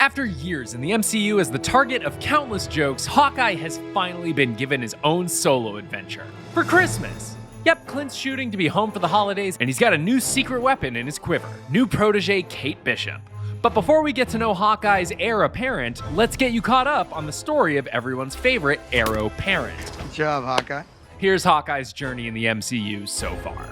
After years in the MCU as the target of countless jokes, Hawkeye has finally been given his own solo adventure. For Christmas! Yep, Clint's shooting to be home for the holidays, and he's got a new secret weapon in his quiver, new protege Kate Bishop. But before we get to know Hawkeye's heir apparent, let's get you caught up on the story of everyone's favorite heir apparent. Good job, Hawkeye. Here's Hawkeye's journey in the MCU so far.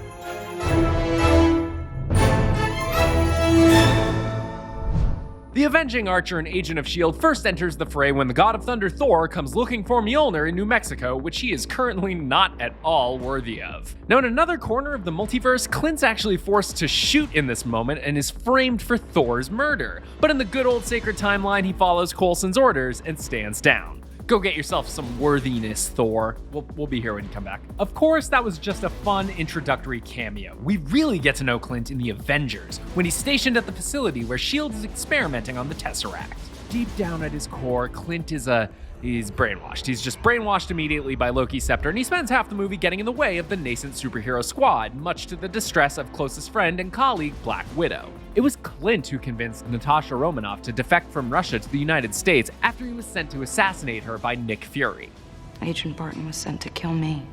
The avenging Archer and agent of S.H.I.E.L.D. first enters the fray when the God of Thunder Thor comes looking for Mjolnir in New Mexico, which he is currently not at all worthy of. Now in another corner of the multiverse, Clint's actually forced to shoot in this moment and is framed for Thor's murder. But in the good old sacred timeline, he follows Coulson's orders and stands down. Go get yourself some worthiness, Thor. We'll be here when you come back. Of course, that was just a fun introductory cameo. We really get to know Clint in the Avengers, when he's stationed at the facility where S.H.I.E.L.D. is experimenting on the Tesseract. Deep down at his core, Clint he's brainwashed. He's just brainwashed immediately by Loki's scepter, and he spends half the movie getting in the way of the nascent superhero squad, much to the distress of closest friend and colleague Black Widow. It was Clint who convinced Natasha Romanoff to defect from Russia to the United States after he was sent to assassinate her by Nick Fury. Agent Barton was sent to kill me.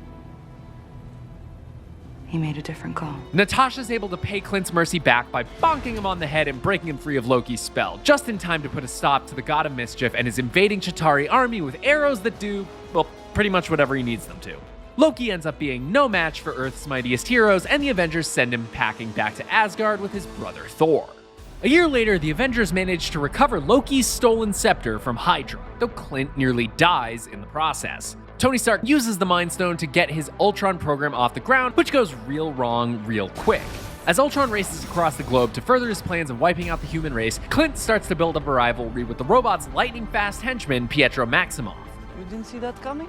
He made a different call. Natasha's able to pay Clint's mercy back by bonking him on the head and breaking him free of Loki's spell, just in time to put a stop to the God of Mischief and his invading Chitauri army with arrows that do, well, pretty much whatever he needs them to. Loki ends up being no match for Earth's mightiest heroes, and the Avengers send him packing back to Asgard with his brother Thor. A year later, the Avengers manage to recover Loki's stolen scepter from Hydra, though Clint nearly dies in the process. Tony Stark uses the Mind Stone to get his Ultron program off the ground, which goes real wrong real quick. As Ultron races across the globe to further his plans of wiping out the human race, Clint starts to build up a rivalry with the robot's lightning-fast henchman, Pietro Maximoff. You didn't see that coming?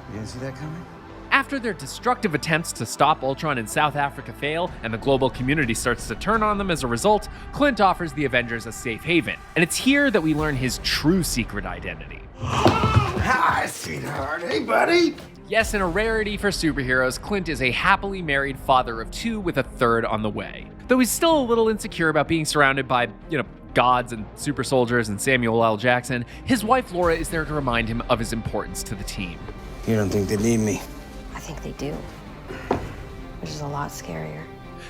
You didn't see that coming? After their destructive attempts to stop Ultron in South Africa fail, and the global community starts to turn on them as a result, Clint offers the Avengers a safe haven. And it's here that we learn his true secret identity. Hi, sweetheart. Hey, buddy. Yes, in a rarity for superheroes, Clint is a happily married father of two with a third on the way. Though he's still a little insecure about being surrounded by, gods and super soldiers and Samuel L. Jackson, his wife Laura is there to remind him of his importance to the team. You don't think they need me? I think they do. Which is a lot scarier.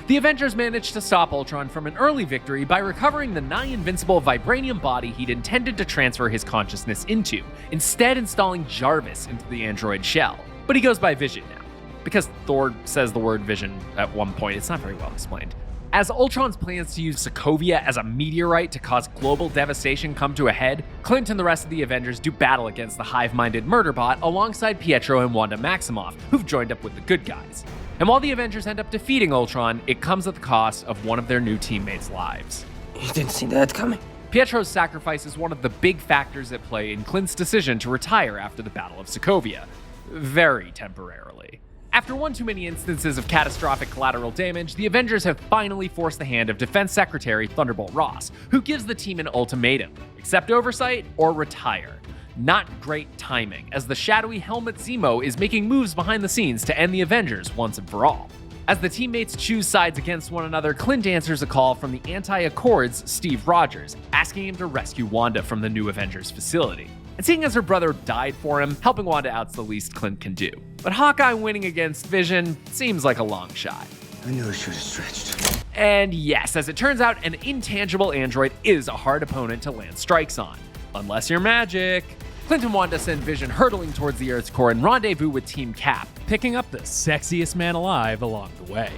The Avengers managed to stop Ultron from an early victory by recovering the nigh-invincible vibranium body he'd intended to transfer his consciousness into, instead installing Jarvis into the android shell. But he goes by Vision now, because Thor says the word Vision at one point. It's not very well explained. As Ultron's plans to use Sokovia as a meteorite to cause global devastation come to a head, Clint and the rest of the Avengers do battle against the hive-minded Murderbot alongside Pietro and Wanda Maximoff, who've joined up with the good guys. And while the Avengers end up defeating Ultron, it comes at the cost of one of their new teammates' lives. You didn't see that coming? Pietro's sacrifice is one of the big factors at play in Clint's decision to retire after the Battle of Sokovia. Very temporarily. After one too many instances of catastrophic collateral damage, the Avengers have finally forced the hand of Defense Secretary Thunderbolt Ross, who gives the team an ultimatum: accept oversight or retire. Not great timing, as the shadowy Helmut Zemo is making moves behind the scenes to end the Avengers once and for all. As the teammates choose sides against one another, Clint answers a call from the Anti-Accords' Steve Rogers, asking him to rescue Wanda from the new Avengers facility. And seeing as her brother died for him, helping Wanda out's the least Clint can do. But Hawkeye winning against Vision seems like a long shot. I knew she was stretched. And yes, as it turns out, an intangible android is a hard opponent to land strikes on. Unless you're magic. Clint and Wanda send Vision hurtling towards the Earth's core and rendezvous with Team Cap, picking up the sexiest man alive along the way.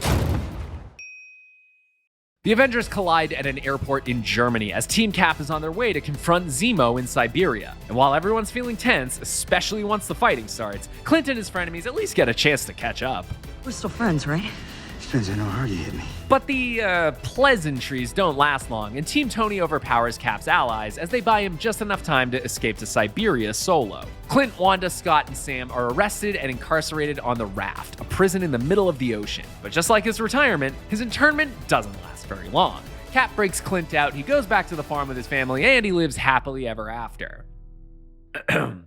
The Avengers collide at an airport in Germany as Team Cap is on their way to confront Zemo in Siberia. And while everyone's feeling tense, especially once the fighting starts, Clint and his frenemies at least get a chance to catch up. We're still friends, right? Depends on how hard you hit me. But the pleasantries don't last long, and Team Tony overpowers Cap's allies as they buy him just enough time to escape to Siberia solo. Clint, Wanda, Scott, and Sam are arrested and incarcerated on the Raft, a prison in the middle of the ocean. But just like his retirement, his internment doesn't last very long. Cap breaks Clint out, he goes back to the farm with his family, and he lives happily ever after.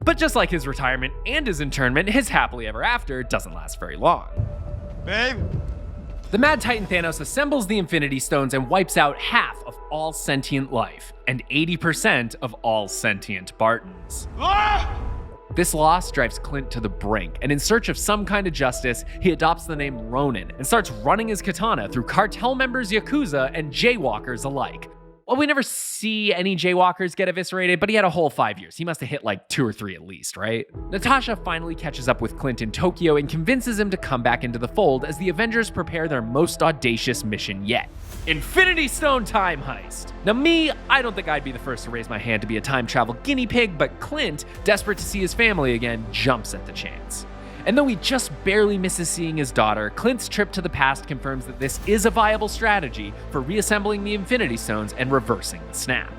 But just like his retirement and his internment, his happily ever after doesn't last very long. Babe, The Mad Titan Thanos assembles the Infinity Stones and wipes out half of all sentient life, and 80% of all sentient Bartons. This loss drives Clint to the brink, and in search of some kind of justice, he adopts the name Ronin and starts running his katana through cartel members, Yakuza, and jaywalkers alike. Well, we never see any jaywalkers get eviscerated, but he had a whole 5 years. He must have hit like 2 or 3 at least, right? Natasha finally catches up with Clint in Tokyo and convinces him to come back into the fold as the Avengers prepare their most audacious mission yet: Infinity Stone time heist. Now me, I don't think I'd be the first to raise my hand to be a time travel guinea pig, but Clint, desperate to see his family again, jumps at the chance. And though he just barely misses seeing his daughter, Clint's trip to the past confirms that this is a viable strategy for reassembling the Infinity Stones and reversing the snap.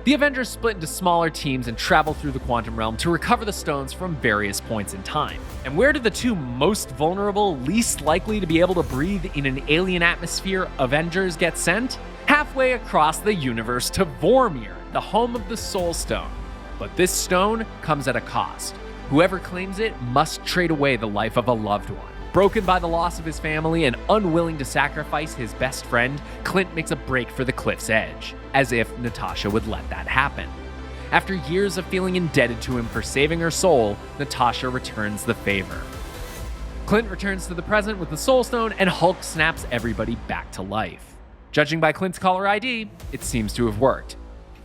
The Avengers split into smaller teams and travel through the quantum realm to recover the stones from various points in time. And where do the two most vulnerable, least likely to be able to breathe in an alien atmosphere Avengers get sent? Halfway across the universe to Vormir, the home of the Soul Stone. But this stone comes at a cost. Whoever claims it must trade away the life of a loved one. Broken by the loss of his family and unwilling to sacrifice his best friend, Clint makes a break for the cliff's edge, as if Natasha would let that happen. After years of feeling indebted to him for saving her soul, Natasha returns the favor. Clint returns to the present with the Soul Stone, and Hulk snaps everybody back to life. Judging by Clint's caller ID, it seems to have worked.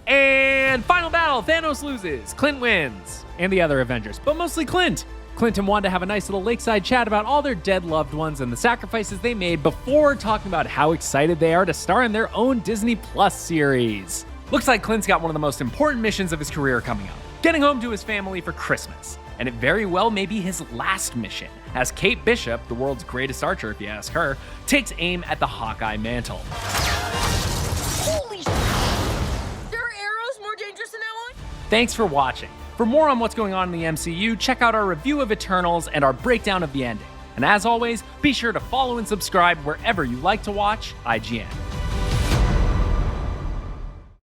And final battle, Thanos loses, Clint wins, and the other Avengers, but mostly Clint. Clint and Wanda have a nice little lakeside chat about all their dead loved ones and the sacrifices they made before talking about how excited they are to star in their own Disney Plus series. Looks like Clint's got one of the most important missions of his career coming up, getting home to his family for Christmas. And it very well may be his last mission, as Kate Bishop, the world's greatest archer if you ask her, takes aim at the Hawkeye mantle. Holy shit! There are arrows more dangerous than that one? Thanks for watching. For more on what's going on in the MCU, check out our review of Eternals and our breakdown of the ending. And as always, be sure to follow and subscribe wherever you like to watch IGN.